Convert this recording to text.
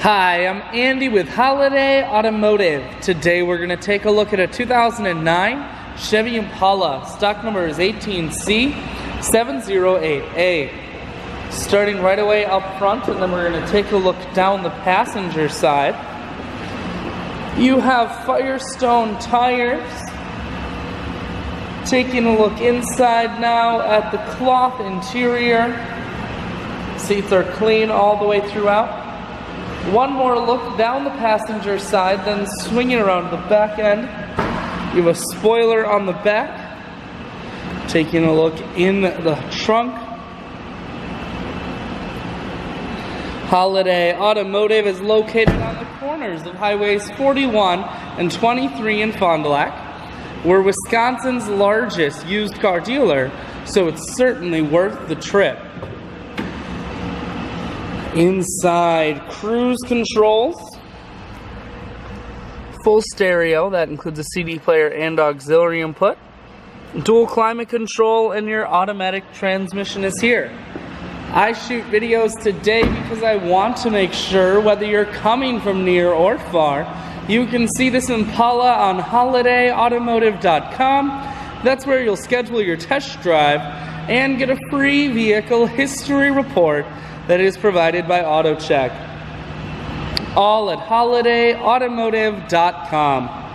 Hi, I'm Andy with Holiday Automotive. Today we're going to take a look at a 2009 Chevy Impala. Stock number is 18C708A. Starting right away up front, and then we're going to take a look down the passenger side. You have Firestone tires. Taking a look inside now at the cloth interior. Seats are clean all the way throughout. One more look down the passenger side, then swinging around the back end. You have a spoiler on the back. Taking a look in the trunk. Holiday Automotive is located on the corners of highways 41 and 23 in Fond du Lac. We're Wisconsin's largest used car dealer, so it's certainly worth the trip. Inside, cruise controls, full stereo, that includes a CD player and auxiliary input, dual climate control, and your automatic transmission is here. I shoot videos today because I want to make sure whether you're coming from near or far, you can see this Impala on holidayautomotive.com. That's where you'll schedule your test drive and get a free vehicle history report that is provided by AutoCheck. All at holidayautomotive.com.